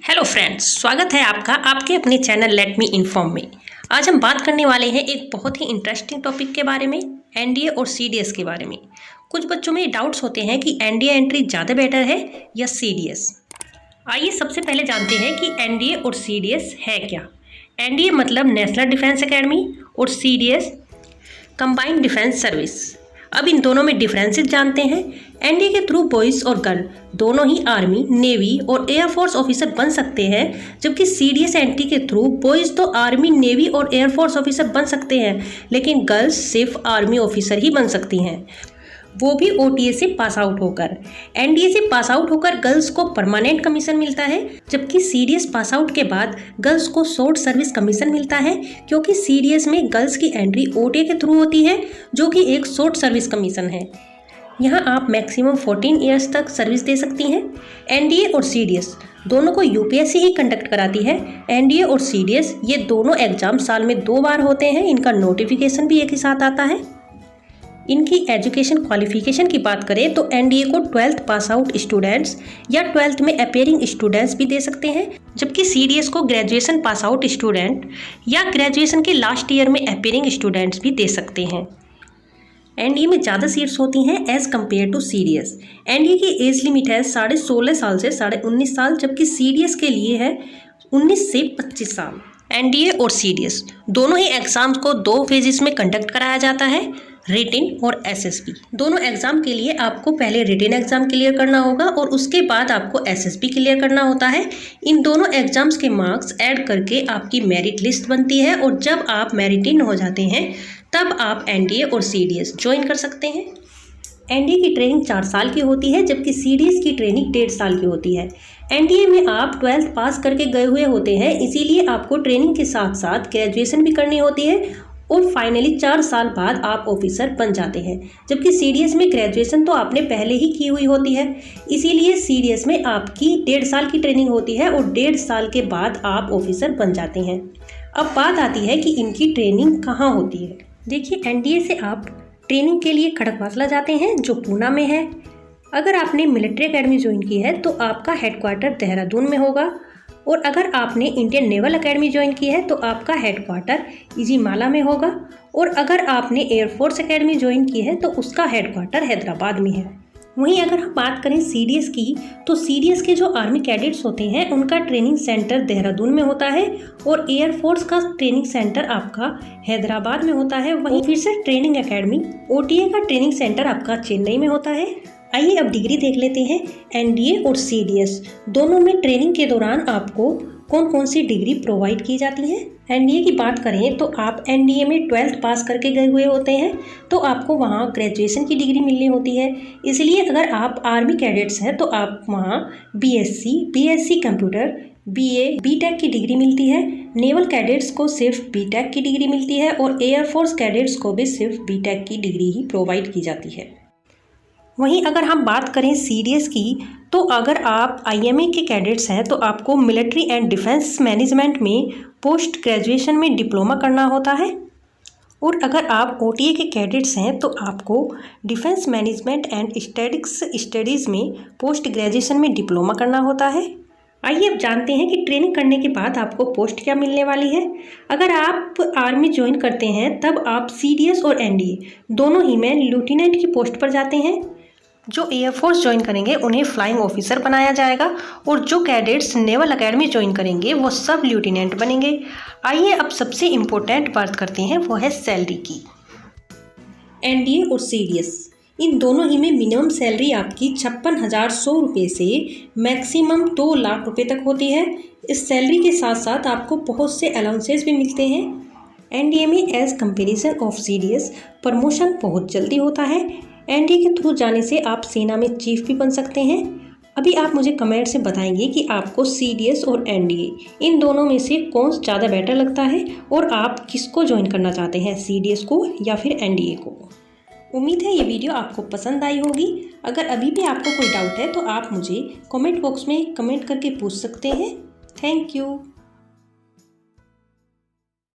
Hello friends, स्वागत है आपका आपके अपने चैनल लेट मी इन्फॉर्म में। आज हम बात करने वाले हैं एक बहुत ही इंटरेस्टिंग टॉपिक के बारे में, एनडीए और सीडीएस के बारे में। कुछ बच्चों में डाउट्स होते हैं कि एनडीए एंट्री ज़्यादा बेटर है या सीडीएस। आइए सबसे पहले जानते हैं कि एनडीए और सीडीएस है क्या। एनडीए मतलब नेशनल डिफेंस एकेडमी और सीडीएस कंबाइंड डिफेंस सर्विस। अब इन दोनों में डिफरेंसेस जानते हैं। एनडीए के थ्रू बॉयज़ और गर्ल दोनों ही आर्मी, नेवी और एयरफोर्स ऑफिसर बन सकते हैं, जबकि सीडीएस एंट्री के थ्रू बॉयज़ तो आर्मी, नेवी और एयरफोर्स ऑफिसर बन सकते हैं, लेकिन गर्ल्स सिर्फ आर्मी ऑफिसर ही बन सकती हैं, वो भी ओटीए से पास आउट होकर। एनडीए से पास आउट होकर गर्ल्स को परमानेंट कमीशन मिलता है, जबकि सीडीएस पास आउट के बाद गर्ल्स को शॉर्ट सर्विस कमीशन मिलता है, क्योंकि सीडीएस में गर्ल्स की एंट्री ओटीए के थ्रू होती है, जो कि एक शॉर्ट सर्विस कमीशन है। यहाँ आप मैक्सिमम 14 ईयर्स तक सर्विस दे सकती हैं। एनडीए और सीडीएस दोनों को यूपीएससी ही कंडक्ट कराती है। एनडीए और सीडीएस ये दोनों एग्जाम साल में 2 बार होते हैं। इनका नोटिफिकेशन भी एक ही साथ आता है। इनकी एजुकेशन क्वालिफिकेशन की बात करें तो एनडीए को 12th पास आउट स्टूडेंट्स या 12th में अपेयरिंग स्टूडेंट्स भी दे सकते हैं, जबकि सीडीएस को ग्रेजुएशन पास आउट स्टूडेंट या ग्रेजुएशन के लास्ट ईयर में अपेयरिंग स्टूडेंट्स भी दे सकते हैं। एनडीए में ज़्यादा सीट्स होती हैं as compare to CDS. NDA की एज लिमिट है 16.5 साल से 19.5 साल, जबकि सीडीएस के लिए है 19 से 25 साल। एनडीए और सीडीएस दोनों ही एग्जाम्स को 2 फेजेस में कंडक्ट कराया जाता है, रिटिन और एसएसबी। दोनों एग्जाम के लिए आपको पहले रिटिन एग्जाम क्लियर करना होगा और उसके बाद आपको एसएसबी क्लियर करना होता है। इन दोनों एग्जाम्स के मार्क्स ऐड करके आपकी मेरिट लिस्ट बनती है, और जब आप मेरिट इन हो जाते हैं तब आप एनडीए और सीडीएस ज्वाइन कर सकते हैं। एनडीए की ट्रेनिंग 4 साल की होती है, जबकि सीडीएस की ट्रेनिंग 1.5 साल की होती है। एनडीए में आप 12th पास करके गए हुए होते हैं, इसीलिए आपको ट्रेनिंग के साथ साथ ग्रेजुएशन भी करनी होती है, और फाइनली 4 साल बाद आप ऑफिसर बन जाते हैं। जबकि सीडीएस में ग्रेजुएशन तो आपने पहले ही की हुई होती है, इसीलिए सीडीएस में आपकी 1.5 साल की ट्रेनिंग होती है और 1.5 साल के बाद आप ऑफिसर बन जाते हैं। अब बात आती है कि इनकी ट्रेनिंग कहाँ होती है। देखिए, एनडीए से आप ट्रेनिंग के लिए खड़कवासला जाते हैं, जो पूना में है। अगर आपने मिलिट्री एकेडमी ज्वाइन की है तो आपका हेडक्वार्टर देहरादून में होगा, और अगर आपने इंडियन नेवल एकेडमी ज्वाइन की है तो आपका हेडक्वार्टर इजीमाला में होगा, और अगर आपने एयरफोर्स एकेडमी ज्वाइन की है तो उसका हेडक्वार्टर हैदराबाद में है। वहीं अगर हम बात करें सीडीएस की, तो सीडीएस के जो आर्मी कैडेट्स होते हैं उनका ट्रेनिंग सेंटर देहरादून में होता है, और एयरफोर्स का ट्रेनिंग सेंटर आपका हैदराबाद में होता है। वहीं फिर से ट्रेनिंग एकेडमी ओटीए का ट्रेनिंग सेंटर आपका चेन्नई में होता है। आइए अब डिग्री देख लेते हैं। एनडीए और सीडीएस दोनों में ट्रेनिंग के दौरान आपको कौन कौन सी डिग्री प्रोवाइड की जाती है। एनडीए की बात करें तो आप एनडीए में 12th पास करके गए हुए होते हैं, तो आपको वहाँ ग्रेजुएशन की डिग्री मिलनी होती है। इसलिए अगर आप आर्मी कैडेट्स हैं तो आप वहाँ बीएससी कंप्यूटर, बीए, बीटेक की डिग्री मिलती है। नेवल कैडेट्स को सिर्फ बीटेक की डिग्री मिलती है, और एयरफोर्स कैडेट्स को भी सिर्फ बीटेक की डिग्री ही प्रोवाइड की जाती है। वहीं अगर हम बात करें सीडीएस की, तो अगर आप आईएमए के कैडेट्स हैं तो आपको मिलिट्री एंड डिफेंस मैनेजमेंट में पोस्ट ग्रेजुएशन में डिप्लोमा करना होता है, और अगर आप ओटीए के कैडेट्स हैं तो आपको defence management and statics studies में पोस्ट ग्रेजुएशन में डिप्लोमा करना होता है। आइए अब जानते हैं कि ट्रेनिंग करने के बाद आपको पोस्ट क्या मिलने वाली है। अगर आप आर्मी ज्वाइन करते हैं तब आप सीडीएस और एनडीए दोनों ही में लेफ्टिनेंट की पोस्ट पर जाते हैं। जो एयरफोर्स ज्वाइन करेंगे उन्हें फ्लाइंग ऑफिसर बनाया जाएगा, और जो कैडेट्स नेवल एकेडमी ज्वाइन करेंगे वो सब लेफ्टिनेंट बनेंगे। आइए अब सबसे इम्पोर्टेंट बात करते हैं, वो है सैलरी की। एनडीए और सीडीएस इन दोनों ही में मिनिमम सैलरी आपकी 56,100 रुपये से मैक्सिमम 2 लाख रुपये तक होती है। इस सैलरी के साथ साथ आपको बहुत से अलाउंसेस भी मिलते हैं। एनडीए में as comparison of CDS promotion बहुत जल्दी होता है। एनडीए के थ्रू जाने से आप सेना में चीफ भी बन सकते हैं। अभी आप मुझे कमेंट से बताएंगे कि आपको सीडीएस और एनडीए इन दोनों में से कौन ज़्यादा बेटर लगता है, और आप किसको ज्वाइन करना चाहते हैं, सीडीएस को या फिर एनडीए को। उम्मीद है ये वीडियो आपको पसंद आई होगी। अगर अभी भी आपको कोई डाउट है तो आप मुझे कमेंट बॉक्स में कमेंट करके पूछ सकते हैं। Thank you.